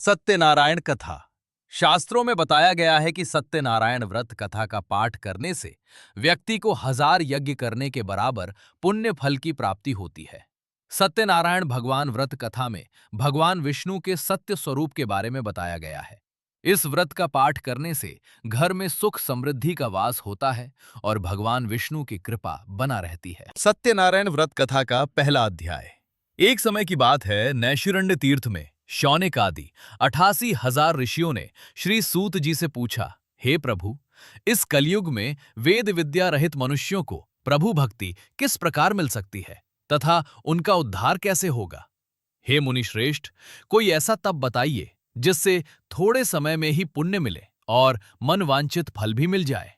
सत्यनारायण कथा। शास्त्रों में बताया गया है कि सत्यनारायण व्रत कथा का पाठ करने से व्यक्ति को 1000 यज्ञ करने के बराबर पुण्य फल की प्राप्ति होती है। सत्यनारायण भगवान व्रत कथा में भगवान विष्णु के सत्य स्वरूप के बारे में बताया गया है। इस व्रत का पाठ करने से घर में सुख समृद्धि का वास होता है और भगवान विष्णु की कृपा बना रहती है। सत्यनारायण व्रत कथा का पहला अध्याय। एक समय की बात है, नैशिरण्य तीर्थ में शौनक आदि 88,000 ऋषियों ने श्री सूत जी से पूछा, हे प्रभु, इस कलयुग में वेद विद्या रहित मनुष्यों को प्रभु भक्ति किस प्रकार मिल सकती है तथा उनका उद्धार कैसे होगा? हे मुनि श्रेष्ठ, कोई ऐसा तप बताइए जिससे थोड़े समय में ही पुण्य मिले और मनवांछित फल भी मिल जाए।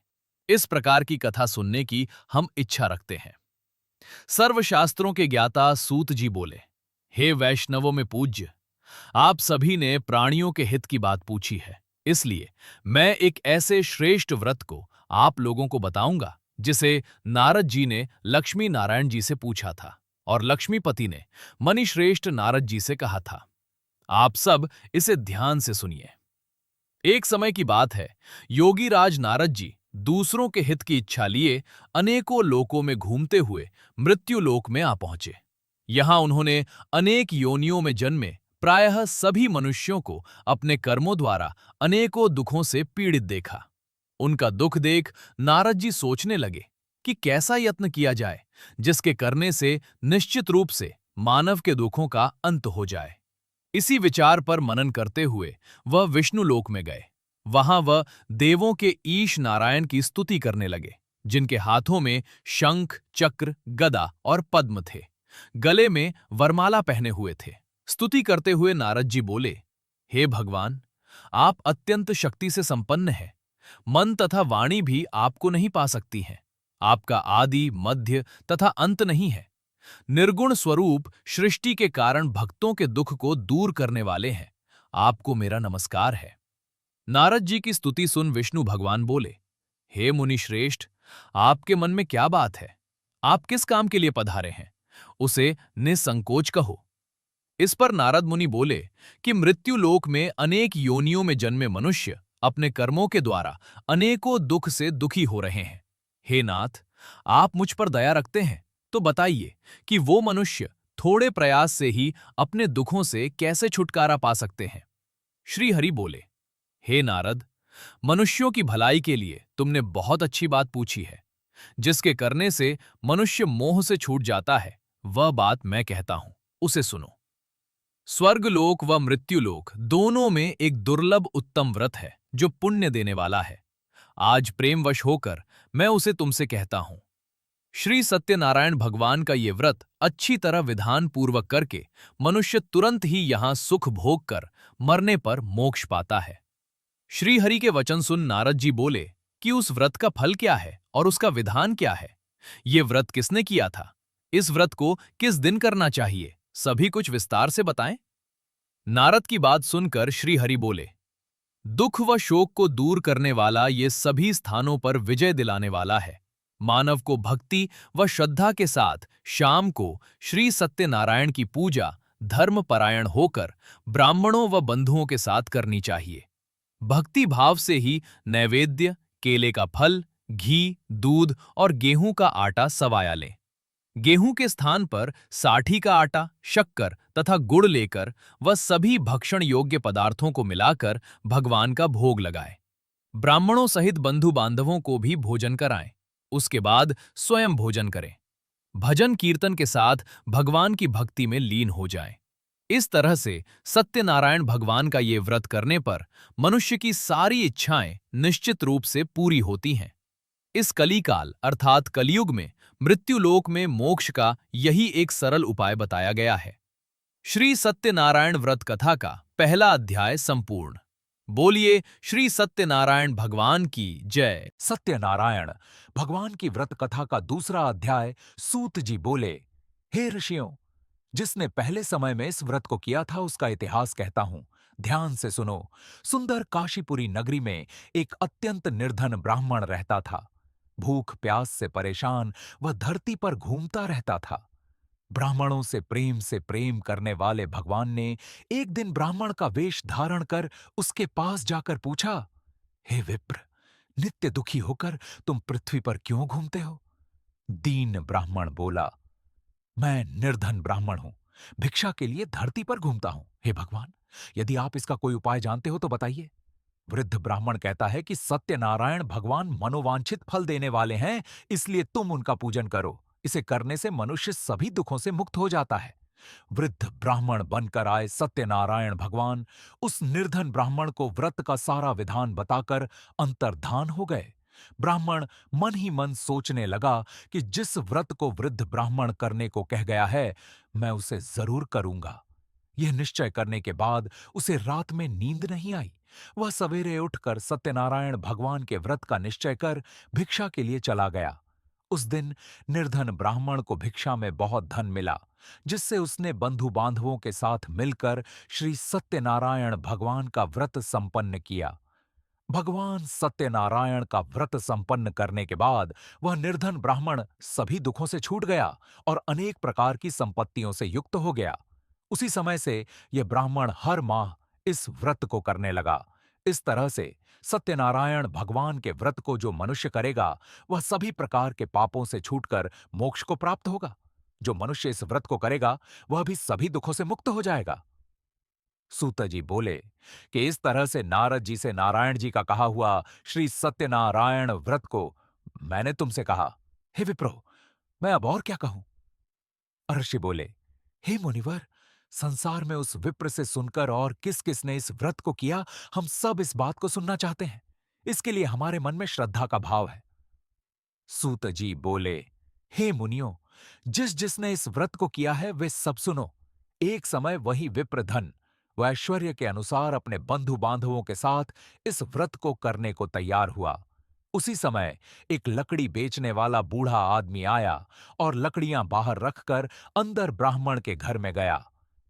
इस प्रकार की कथा सुनने की हम इच्छा रखते हैं। सर्वशास्त्रों के ज्ञाता सूत जी बोले, हे वैष्णवों में पूज्य, आप सभी ने प्राणियों के हित की बात पूछी है, इसलिए मैं एक ऐसे श्रेष्ठ व्रत को आप लोगों को बताऊंगा जिसे नारद जी ने लक्ष्मी नारायण जी से पूछा था और लक्ष्मीपति ने मणिश्रेष्ठ नारद जी से कहा था। आप सब इसे ध्यान से सुनिए। एक समय की बात है, योगी राज नारद जी दूसरों के हित की इच्छा लिए अनेकों लोकों में घूमते हुए मृत्यु लोक में आ पहुंचे। यहां उन्होंने अनेक योनियों में जन्मे प्रायः सभी मनुष्यों को अपने कर्मों द्वारा अनेकों दुखों से पीड़ित देखा। उनका दुख देख नारद जी सोचने लगे कि कैसा यत्न किया जाए जिसके करने से निश्चित रूप से मानव के दुखों का अंत हो जाए। इसी विचार पर मनन करते हुए वह विष्णु लोक में गए। वहां वह देवों के ईश नारायण की स्तुति करने लगे, जिनके हाथों में शंख, चक्र, गदा और पद्म थे। गले में वरमाला पहने हुए थे। स्तुति करते हुए नारद जी बोले, हे भगवान, आप अत्यंत शक्ति से संपन्न हैं। मन तथा वाणी भी आपको नहीं पा सकती हैं। आपका आदि, मध्य तथा अंत नहीं है। निर्गुण स्वरूप सृष्टि के कारण भक्तों के दुख को दूर करने वाले हैं। आपको मेरा नमस्कार है। नारद जी की स्तुति सुन विष्णु भगवान बोले, हे मुनि श्रेष्ठ, आपके मन में क्या बात है? आप किस काम के लिए पधारे हैं? उसे निसंकोच कहो। इस पर नारद मुनि बोले कि मृत्यु लोक में अनेक योनियों में जन्मे मनुष्य अपने कर्मों के द्वारा अनेकों दुख से दुखी हो रहे हैं। हे नाथ, आप मुझ पर दया रखते हैं तो बताइए कि वो मनुष्य थोड़े प्रयास से ही अपने दुखों से कैसे छुटकारा पा सकते हैं? श्री हरि बोले, हे नारद, मनुष्यों की भलाई के लिए तुमने बहुत अच्छी बात पूछी है। जिसके करने से मनुष्य मोह से छूट जाता है, वह बात मैं कहता हूं, उसे सुनो। स्वर्गलोक व मृत्युलोक दोनों में एक दुर्लभ उत्तम व्रत है जो पुण्य देने वाला है। आज प्रेमवश होकर मैं उसे तुमसे कहता हूं। श्री सत्यनारायण भगवान का ये व्रत अच्छी तरह विधान पूर्वक करके मनुष्य तुरंत ही यहां सुख भोग कर मरने पर मोक्ष पाता है। श्री हरि के वचन सुन नारद जी बोले कि उस व्रत का फल क्या है और उसका विधान क्या है? ये व्रत किसने किया था? इस व्रत को किस दिन करना चाहिए? सभी कुछ विस्तार से बताएं। नारद की बात सुनकर श्री हरि बोले, दुख व शोक को दूर करने वाला ये सभी स्थानों पर विजय दिलाने वाला है। मानव को भक्ति व श्रद्धा के साथ शाम को श्री सत्यनारायण की पूजा धर्मपरायण होकर ब्राह्मणों व बंधुओं के साथ करनी चाहिए। भक्ति भाव से ही नैवेद्य, केले का फल, घी, दूध और गेहूं का आटा सवाया लें। गेहूं के स्थान पर साठी का आटा, शक्कर तथा गुड़ लेकर वह सभी भक्षण योग्य पदार्थों को मिलाकर भगवान का भोग लगाएं। ब्राह्मणों सहित बंधु बांधवों को भी भोजन कराएं। उसके बाद स्वयं भोजन करें। भजन कीर्तन के साथ भगवान की भक्ति में लीन हो जाएं। इस तरह से सत्यनारायण भगवान का ये व्रत करने पर मनुष्य की सारी इच्छाएं निश्चित रूप से पूरी होती हैं। इस कलिकाल अर्थात कलयुग में मृत्युलोक में मोक्ष का यही एक सरल उपाय बताया गया है। श्री सत्यनारायण व्रत कथा का पहला अध्याय संपूर्ण। बोलिए श्री सत्यनारायण भगवान की जय। सत्यनारायण भगवान की व्रत कथा का दूसरा अध्याय। सूत जी बोले, हे ऋषियों, जिसने पहले समय में इस व्रत को किया था उसका इतिहास कहता हूं, ध्यान से सुनो। सुंदर काशीपुरी नगरी में एक अत्यंत निर्धन ब्राह्मण रहता था। भूख प्यास से परेशान वह धरती पर घूमता रहता था। ब्राह्मणों से प्रेम करने वाले भगवान ने एक दिन ब्राह्मण का वेश धारण कर उसके पास जाकर पूछा, हे विप्र, नित्य दुखी होकर तुम पृथ्वी पर क्यों घूमते हो? दीन ब्राह्मण बोला, मैं निर्धन ब्राह्मण हूं, भिक्षा के लिए धरती पर घूमता हूं। हे भगवान, यदि आप इसका कोई उपाय जानते हो तो बताइए। वृद्ध ब्राह्मण कहता है कि सत्यनारायण भगवान मनोवांछित फल देने वाले हैं, इसलिए तुम उनका पूजन करो। इसे करने से मनुष्य सभी दुखों से मुक्त हो जाता है। वृद्ध ब्राह्मण बनकर आए सत्यनारायण भगवान उस निर्धन ब्राह्मण को व्रत का सारा विधान बताकर अंतर्धान हो गए। ब्राह्मण मन ही मन सोचने लगा कि जिस व्रत को वृद्ध ब्राह्मण करने को कह गया है, मैं उसे जरूर करूंगा। यह निश्चय करने के बाद उसे रात में नींद नहीं आई। वह सवेरे उठकर सत्यनारायण भगवान के व्रत का निश्चय कर भिक्षा के लिए चला गया। उस दिन निर्धन ब्राह्मण को भिक्षा में बहुत धन मिला, जिससे उसने बंधु बांधवों के साथ मिलकर श्री सत्यनारायण भगवान का व्रत संपन्न किया। भगवान सत्यनारायण का व्रत संपन्न करने के बाद वह निर्धन ब्राह्मण सभी दुखों से छूट गया और अनेक प्रकार की संपत्तियों से युक्त हो गया। उसी समय से यह ब्राह्मण हर माह इस व्रत को करने लगा। इस तरह से सत्यनारायण भगवान के व्रत को जो मनुष्य करेगा, वह सभी प्रकार के पापों से छूटकर मोक्ष को प्राप्त होगा। जो मनुष्य इस व्रत को करेगा, वह भी सभी दुखों से मुक्त हो जाएगा। सूत जी बोले कि इस तरह से नारद जी से नारायण जी का कहा हुआ श्री सत्यनारायण व्रत को मैंने तुमसे कहा। हे विप्रो, मैं अब और क्या कहूं? ऋषि बोले, हे मुनिवर, संसार में उस विप्र से सुनकर और किस किस ने इस व्रत को किया, हम सब इस बात को सुनना चाहते हैं। इसके लिए हमारे मन में श्रद्धा का भाव है। सूत जी बोले, हे मुनियों, जिस जिसने इस व्रत को किया है वे सब सुनो। एक समय वही विप्रधन व ऐश्वर्य के अनुसार अपने बंधु बांधवों के साथ इस व्रत को करने को तैयार हुआ। उसी समय एक लकड़ी बेचने वाला बूढ़ा आदमी आया और लकड़ियां बाहर रखकर अंदर ब्राह्मण के घर में गया।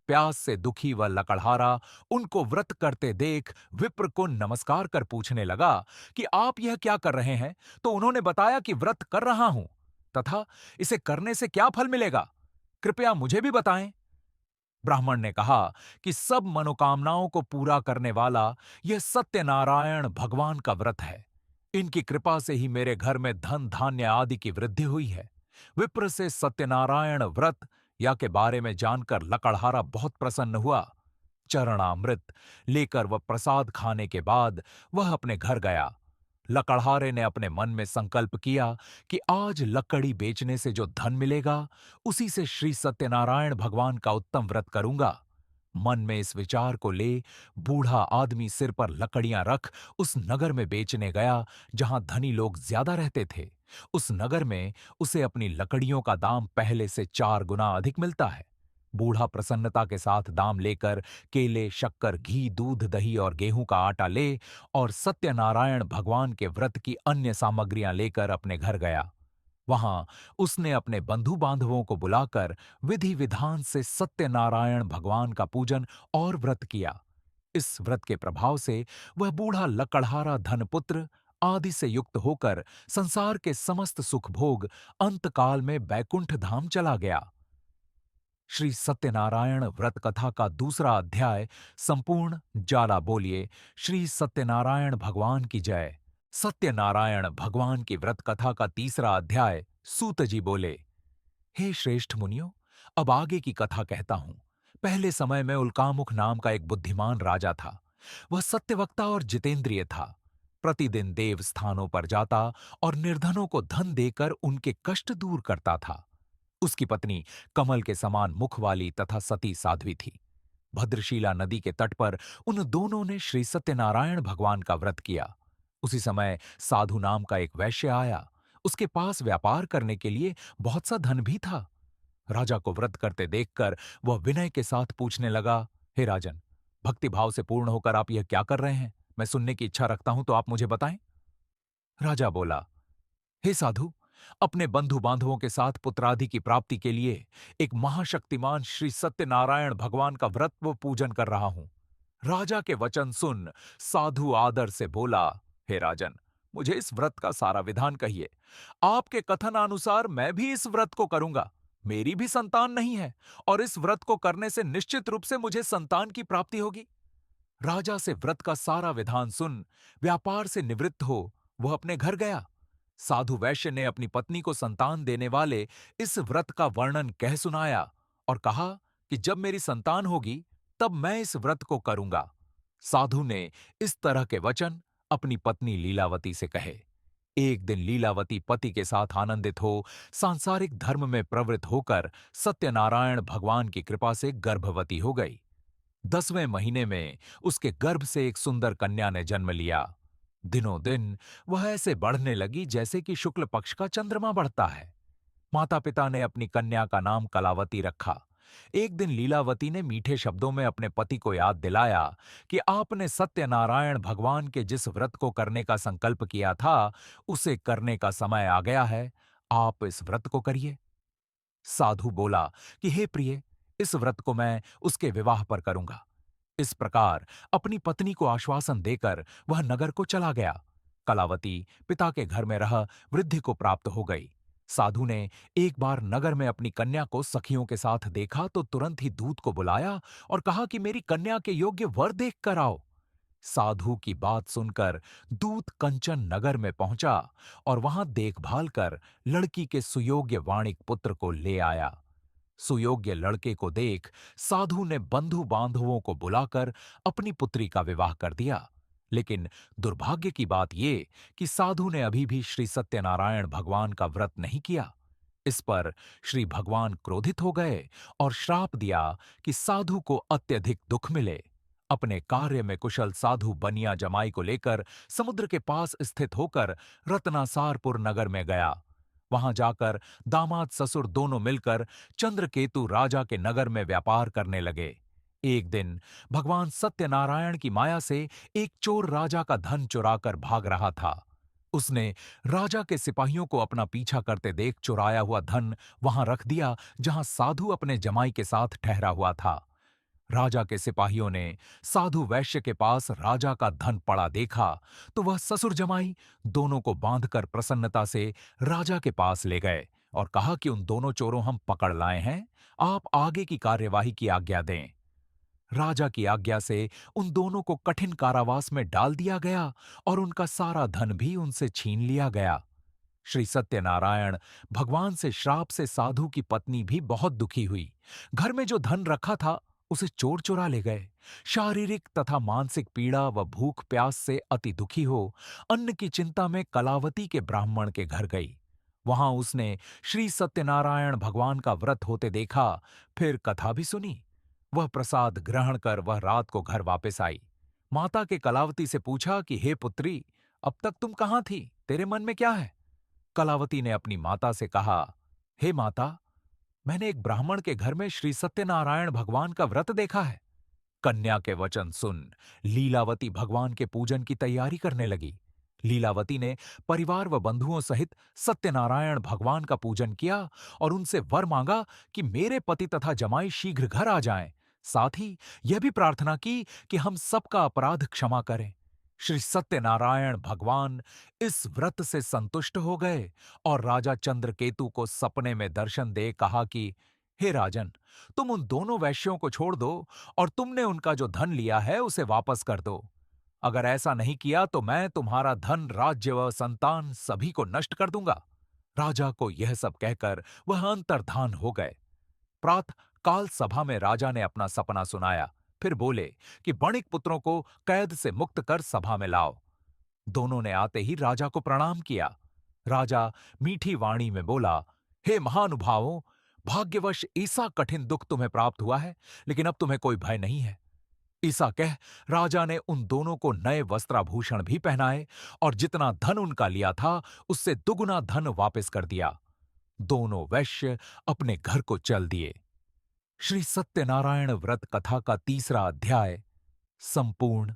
प्यास से दुखी व लकड़हारा उनको व्रत करते देख विप्र को नमस्कार कर पूछने लगा कि आप यह क्या कर रहे हैं? तो उन्होंने बताया कि व्रत कर रहा हूं तथा इसे करने से क्या फल मिलेगा, कृपया मुझे भी बताएं। ब्राह्मण ने कहा कि सब मनोकामनाओं को पूरा करने वाला यह सत्यनारायण भगवान का व्रत है। इनकी कृपा से ही मेरे घर में धन धान्य आदि की वृद्धि हुई है। विप्र से सत्यनारायण व्रत या के बारे में जानकर लकड़हारा बहुत प्रसन्न हुआ। चरणामृत लेकर वह प्रसाद खाने के बाद वह अपने घर गया। लकड़हारे ने अपने मन में संकल्प किया कि आज लकड़ी बेचने से जो धन मिलेगा, उसी से श्री सत्यनारायण भगवान का उत्तम व्रत करूंगा। मन में इस विचार को ले बूढ़ा आदमी सिर पर लकड़ियां रख उस नगर में बेचने गया जहां धनी लोग ज्यादा रहते थे। उस नगर में उसे अपनी लकड़ियों का दाम पहले से 4 गुना अधिक मिलता है। बूढ़ा प्रसन्नता के साथ दाम लेकर केले, शक्कर, घी, दूध, दही और गेहूं का आटा ले और सत्यनारायण भगवान के व्रत की अन्य सामग्रियां लेकर अपने घर गया। वहां उसने अपने बंधु बांधवों को बुलाकर विधि विधान से सत्यनारायण भगवान का पूजन और व्रत किया। इस व्रत के प्रभाव से वह बूढ़ा लकड़हारा धनपुत्र आदि से युक्त होकर संसार के समस्त सुख भोग अंतकाल में बैकुंठ धाम चला गया। श्री सत्यनारायण व्रत कथा का दूसरा अध्याय संपूर्ण। जाला बोलिए श्री सत्यनारायण भगवान की जय। सत्यनारायण भगवान की व्रत कथा का तीसरा अध्याय। सूत जी बोले, हे श्रेष्ठ मुनियों, अब आगे की कथा कहता हूं। पहले समय में उल्कामुख नाम का एक बुद्धिमान राजा था। वह सत्यवक्ता और जितेंद्रिय था। प्रतिदिन देव स्थानों पर जाता और निर्धनों को धन देकर उनके कष्ट दूर करता था। उसकी पत्नी कमल के समान मुख वाली तथा सती साध्वी थी। भद्रशीला नदी के तट पर उन दोनों ने श्री सत्यनारायण भगवान का व्रत किया। उसी समय साधु नाम का एक वैश्य आया। उसके पास व्यापार करने के लिए बहुत सा धन भी था। राजा को व्रत करते देखकर वह विनय के साथ पूछने लगा, हे राजन, भक्तिभाव से पूर्ण होकर आप यह क्या कर रहे हैं? मैं सुनने की इच्छा रखता हूं तो आप मुझे बताएं। राजा बोला, हे साधु, अपने बंधु बांधवों के साथ पुत्रादि की प्राप्ति के लिए एक महाशक्तिमान श्री सत्यनारायण भगवान का व्रत व पूजन कर रहा हूं। राजा के वचन सुन साधु आदर से बोला, हे राजन, मुझे इस व्रत का सारा विधान कहिए। आपके कथनानुसार मैं भी इस व्रत को करूंगा। मेरी भी संतान नहीं है और इस व्रत को करने से निश्चित रूप से मुझे संतान की प्राप्ति होगी। राजा से व्रत का सारा विधान सुन व्यापार से निवृत्त हो वह अपने घर गया। साधु वैश्य ने अपनी पत्नी को संतान देने वाले इस व्रत का वर्णन कह सुनाया और कहा कि जब मेरी संतान होगी तब मैं इस व्रत को करूंगा। साधु ने इस तरह के वचन अपनी पत्नी लीलावती से कहे। एक दिन लीलावती पति के साथ आनंदित हो सांसारिक धर्म में प्रवृत्त होकर सत्यनारायण भगवान की कृपा से गर्भवती हो गई। 10वें महीने में उसके गर्भ से एक सुंदर कन्या ने जन्म लिया। दिनों दिन वह ऐसे बढ़ने लगी जैसे कि शुक्ल पक्ष का चंद्रमा बढ़ता है। माता पिता ने अपनी कन्या का नाम कलावती रखा। एक दिन लीलावती ने मीठे शब्दों में अपने पति को याद दिलाया कि आपने सत्यनारायण भगवान के जिस व्रत को करने का संकल्प किया था उसे करने का समय आ गया है। आप इस व्रत को करिए। साधु बोला कि हे प्रिय, इस व्रत को मैं उसके विवाह पर करूंगा। इस प्रकार अपनी पत्नी को आश्वासन देकर वह नगर को चला गया। कलावती पिता के घर में रह वृद्धि को प्राप्त हो गई। साधु ने एक बार नगर में अपनी कन्या को सखियों के साथ देखा तो तुरंत ही दूत को बुलाया और कहा कि मेरी कन्या के योग्य वर देख कर आओ। साधु की बात सुनकर दूत कंचन नगर में पहुंचा और वहां देखभाल कर लड़की के सुयोग्य वाणिक पुत्र को ले आया। सुयोग्य लड़के को देख साधु ने बंधु बांधवों को बुलाकर अपनी पुत्री का विवाह कर दिया। लेकिन दुर्भाग्य की बात ये कि साधु ने अभी भी श्री सत्यनारायण भगवान का व्रत नहीं किया। इस पर श्री भगवान क्रोधित हो गए और श्राप दिया कि साधु को अत्यधिक दुख मिले। अपने कार्य में कुशल साधु बनिया जमाई को लेकर समुद्र के पास स्थित होकर रत्नासारपुर नगर में गया। वहां जाकर दामाद ससुर दोनों मिलकर चंद्रकेतु राजा के नगर में व्यापार करने लगे। एक दिन भगवान सत्यनारायण की माया से एक चोर राजा का धन चुराकर भाग रहा था। उसने राजा के सिपाहियों को अपना पीछा करते देख चुराया हुआ धन वहां रख दिया जहां साधु अपने जमाई के साथ ठहरा हुआ था। राजा के सिपाहियों ने साधु वैश्य के पास राजा का धन पड़ा देखा तो वह ससुर जमाई दोनों को बांधकर प्रसन्नता से राजा के पास ले गए और कहा कि उन दोनों चोरों हम पकड़ लाए हैं, आप आगे की कार्यवाही की आज्ञा दें। राजा की आज्ञा से उन दोनों को कठिन कारावास में डाल दिया गया और उनका सारा धन भी उनसे छीन लिया गया। श्री सत्यनारायण भगवान से श्राप से साधु की पत्नी भी बहुत दुखी हुई। घर में जो धन रखा था उसे चोर चुरा ले गए। शारीरिक तथा मानसिक पीड़ा व भूख प्यास से अति दुखी हो अन्न की चिंता में कलावती के ब्राह्मण के घर गई। वहां उसने श्री सत्यनारायण भगवान का व्रत होते देखा, फिर कथा भी सुनी। वह प्रसाद ग्रहण कर वह रात को घर वापस आई। माता के कलावती से पूछा कि हे पुत्री, अब तक तुम कहाँ थी, तेरे मन में क्या है? कलावती ने अपनी माता से कहा, हे माता, मैंने एक ब्राह्मण के घर में श्री सत्यनारायण भगवान का व्रत देखा है। कन्या के वचन सुन लीलावती भगवान के पूजन की तैयारी करने लगी। लीलावती ने परिवार व बंधुओं सहित सत्यनारायण भगवान का पूजन किया और उनसे वर मांगा कि मेरे पति तथा जमाई शीघ्र घर आ जाएं। साथ ही यह भी प्रार्थना की कि हम सबका अपराध क्षमा करें। श्री सत्यनारायण भगवान इस व्रत से संतुष्ट हो गए और राजा चंद्रकेतु को सपने में दर्शन दे कहा कि हे राजन, तुम उन दोनों वैश्यों को छोड़ दो और तुमने उनका जो धन लिया है उसे वापस कर दो। अगर ऐसा नहीं किया तो मैं तुम्हारा धन, राज्य व संतान सभी को नष्ट कर दूंगा। राजा को यह सब कहकर वह अंतर्धान हो गए। प्रातः काल सभा में राजा ने अपना सपना सुनाया, फिर बोले कि वणिक पुत्रों को कैद से मुक्त कर सभा में लाओ। दोनों ने आते ही राजा को प्रणाम किया। राजा मीठी वाणी में बोला, हे महानुभावों, भाग्यवश ऐसा कठिन दुख तुम्हें प्राप्त हुआ है, लेकिन अब तुम्हें कोई भय नहीं है। ऐसा कह राजा ने उन दोनों को नए वस्त्राभूषण भी पहनाए और जितना धन उनका लिया था उससे दुगुना धन वापस कर दिया। दोनों वैश्य अपने घर को चल दिए। श्री सत्यनारायण व्रत कथा का तीसरा अध्याय संपूर्ण।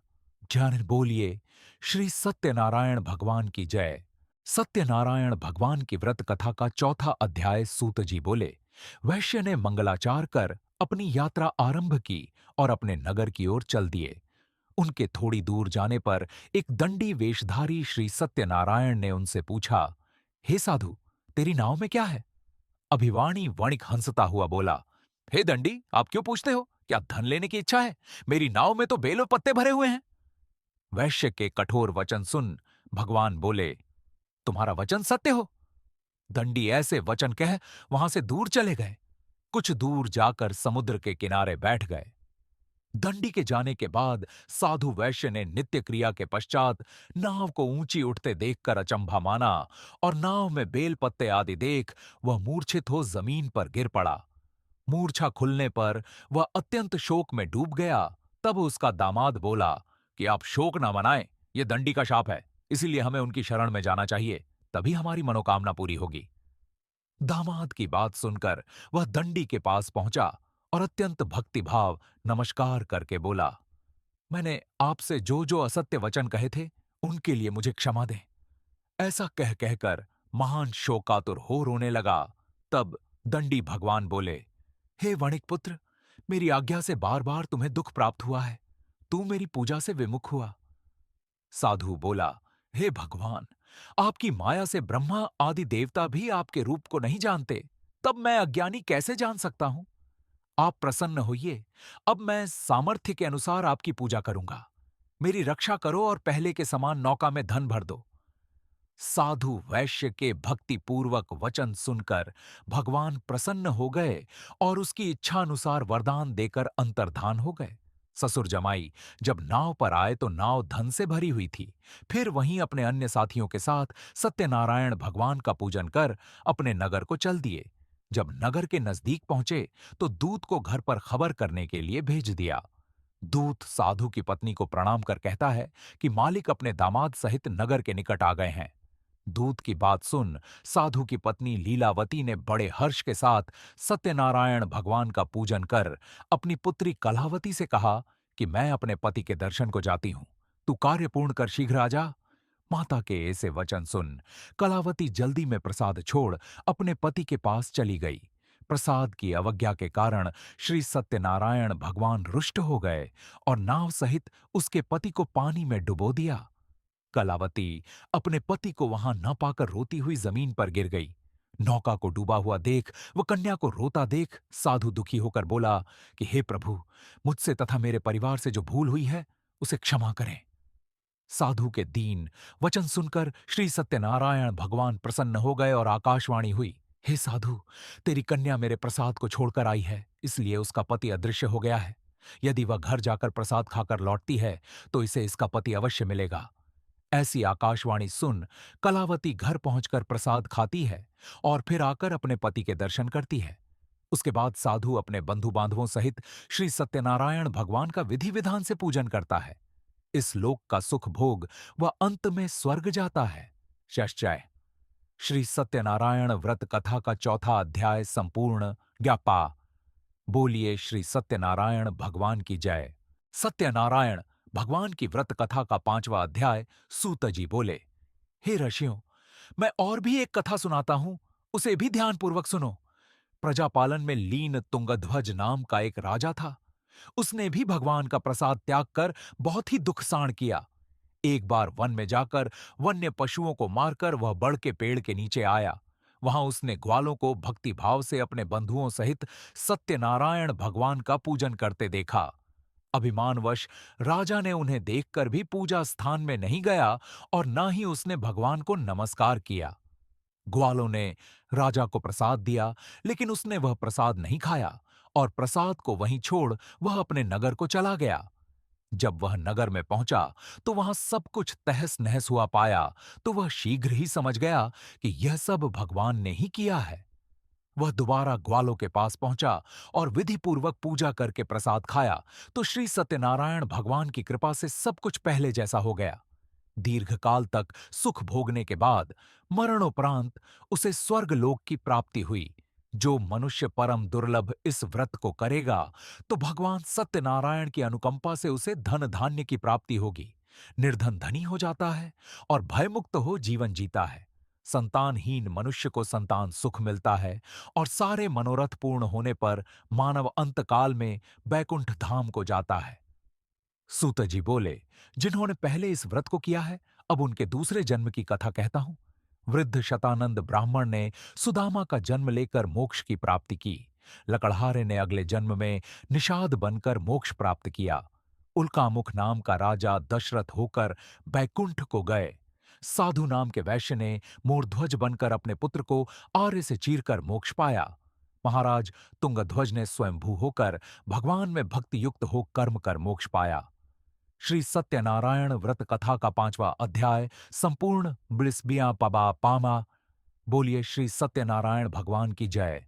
जन बोलिए श्री सत्यनारायण भगवान की जय। सत्यनारायण भगवान की व्रत कथा का चौथा अध्याय। सूत जी बोले, वैश्य ने मंगलाचार कर अपनी यात्रा आरंभ की और अपने नगर की ओर चल दिए। उनके थोड़ी दूर जाने पर एक दंडी वेशधारी श्री सत्यनारायण ने उनसे पूछा, हे साधु, तेरी नाव में क्या है? अभिवाणी वणिक हंसता हुआ बोला, हे दंडी, आप क्यों पूछते हो? क्या धन लेने की इच्छा है? मेरी नाव में तो बेल और पत्ते भरे हुए हैं। वैश्य के कठोर वचन सुन भगवान बोले, तुम्हारा वचन सत्य हो। दंडी ऐसे वचन कह वहां से दूर चले गए। कुछ दूर जाकर समुद्र के किनारे बैठ गए। दंडी के जाने के बाद साधु वैश्य ने नित्य क्रिया के पश्चात नाव को ऊंची उठते देखकर अचंभा माना और नाव में बेल पत्ते आदि देख वह मूर्छित हो जमीन पर गिर पड़ा। मूर्छा खुलने पर वह अत्यंत शोक में डूब गया। तब उसका दामाद बोला कि आप शोक ना मनाएं, यह दंडी का शाप है, इसीलिए हमें उनकी शरण में जाना चाहिए, तभी हमारी मनोकामना पूरी होगी। दामाद की बात सुनकर वह दंडी के पास पहुंचा और अत्यंत भक्तिभाव नमस्कार करके बोला, मैंने आपसे जो जो असत्य वचन कहे थे उनके लिए मुझे क्षमा दें। ऐसा कह कहकर महान शोकातुर हो रोने लगा। तब दंडी भगवान बोले, हे वणिक पुत्र, मेरी आज्ञा से बार बार तुम्हें दुख प्राप्त हुआ है। तू मेरी पूजा से विमुख हुआ। साधु बोला, हे भगवान, आपकी माया से ब्रह्मा आदि देवता भी आपके रूप को नहीं जानते, तब मैं अज्ञानी कैसे जान सकता हूं? आप प्रसन्न होइए, अब मैं सामर्थ्य के अनुसार आपकी पूजा करूंगा। मेरी रक्षा करो और पहले के समान नौका में धन भर दो। साधु वैश्य के भक्तिपूर्वक वचन सुनकर भगवान प्रसन्न हो गए और उसकी इच्छानुसार वरदान देकर अंतर्धान हो गए। ससुर जमाई जब नाव पर आए तो नाव धन से भरी हुई थी। फिर वहीं अपने अन्य साथियों के साथ सत्यनारायण भगवान का पूजन कर अपने नगर को चल दिए। जब नगर के नजदीक पहुंचे तो दूत को घर पर खबर करने के लिए भेज दिया। दूत साधु की पत्नी को प्रणाम कर कहता है कि मालिक अपने दामाद सहित नगर के निकट आ गए हैं। दूत की बात सुन साधु की पत्नी लीलावती ने बड़े हर्ष के साथ सत्यनारायण भगवान का पूजन कर अपनी पुत्री कलावती से कहा कि मैं अपने पति के दर्शन को जाती हूं, तू कार्य पूर्ण कर शीघ्र आ जा। माता के ऐसे वचन सुन कलावती जल्दी में प्रसाद छोड़ अपने पति के पास चली गई। प्रसाद की अवज्ञा के कारण श्री सत्यनारायण भगवान रुष्ट हो गए और नाव सहित उसके पति को पानी में डुबो दिया। कलावती अपने पति को वहां न पाकर रोती हुई जमीन पर गिर गई। नौका को डूबा हुआ देख वह कन्या को रोता देख साधु दुखी होकर बोला कि हे प्रभु, मुझसे तथा मेरे परिवार से जो भूल हुई है उसे क्षमा करें। साधु के दीन वचन सुनकर श्री सत्यनारायण भगवान प्रसन्न हो गए और आकाशवाणी हुई, हे साधु, तेरी कन्या मेरे प्रसाद को छोड़कर आई है, इसलिए उसका पति अदृश्य हो गया है। यदि वह घर जाकर प्रसाद खाकर लौटती है तो इसे इसका पति अवश्य मिलेगा। ऐसी आकाशवाणी सुन कलावती घर पहुंचकर प्रसाद खाती है और फिर आकर अपने पति के दर्शन करती है। उसके बाद साधु अपने बंधु बांधवों सहित श्री सत्यनारायण भगवान का विधि विधान से पूजन करता है। इस लोक का सुख भोग वह अंत में स्वर्ग जाता है। शश्चय। श्री सत्यनारायण व्रत कथा का चौथा अध्याय संपूर्ण। ज्ञापा। बोलिए श्री सत्यनारायण भगवान की जय। सत्यनारायण भगवान की व्रत कथा का 5वां अध्याय। सूत जी बोले, हे ऋषियों, मैं और भी एक कथा सुनाता हूं, उसे भी ध्यानपूर्वक सुनो। प्रजापालन में लीन तुंगध्वज नाम का एक राजा था। उसने भी भगवान का प्रसाद त्याग कर बहुत ही दुखसाण किया। एक बार वन में जाकर वन्य पशुओं को मारकर वह बड़ के पेड़ के नीचे आया। वहां उसने ग्वालों को भक्तिभाव से अपने बंधुओं सहित सत्यनारायण भगवान का पूजन करते देखा। अभिमानवश राजा ने उन्हें देखकर भी पूजा स्थान में नहीं गया और न ही उसने भगवान को नमस्कार किया। ग्वालों ने राजा को प्रसाद दिया, लेकिन उसने वह प्रसाद नहीं खाया और प्रसाद को वहीं छोड़ वह अपने नगर को चला गया। जब वह नगर में पहुंचा तो वहां सब कुछ तहस नहस हुआ पाया तो वह शीघ्र ही समझ गया कि यह सब भगवान ने ही किया है। वह दोबारा ग्वालों के पास पहुंचा और विधिपूर्वक पूजा करके प्रसाद खाया तो श्री सत्यनारायण भगवान की कृपा से सब कुछ पहले जैसा हो गया। दीर्घकाल तक सुख भोगने के बाद मरणोपरांत उसे स्वर्गलोक की प्राप्ति हुई। जो मनुष्य परम दुर्लभ इस व्रत को करेगा तो भगवान सत्यनारायण की अनुकंपा से उसे धन धान्य की प्राप्ति होगी। निर्धन धनी हो जाता है और भयमुक्त हो जीवन जीता है। संतानहीन मनुष्य को संतान सुख मिलता है और सारे मनोरथ पूर्ण होने पर मानव अंतकाल में बैकुंठ धाम को जाता है। सूत जी बोले, जिन्होंने पहले इस व्रत को किया है, अब उनके दूसरे जन्म की कथा कहता हूं। वृद्ध शतानंद ब्राह्मण ने सुदामा का जन्म लेकर मोक्ष की प्राप्ति की। लकड़हारे ने अगले जन्म में निषाद बनकर मोक्ष प्राप्त किया। उल्कामुख नाम का राजा दशरथ होकर बैकुंठ को गए। साधु नाम के वैश्य ने मूर्ध्वज बनकर अपने पुत्र को आर्य से चीरकर मोक्ष पाया। महाराज तुंगध्वज ने स्वयंभू होकर भगवान में भक्ति युक्त हो कर्म कर मोक्ष पाया। श्री सत्यनारायण व्रत कथा का 5वां अध्याय संपूर्ण ब्लिस्बिया पबा पामा। बोलिए श्री सत्यनारायण भगवान की जय।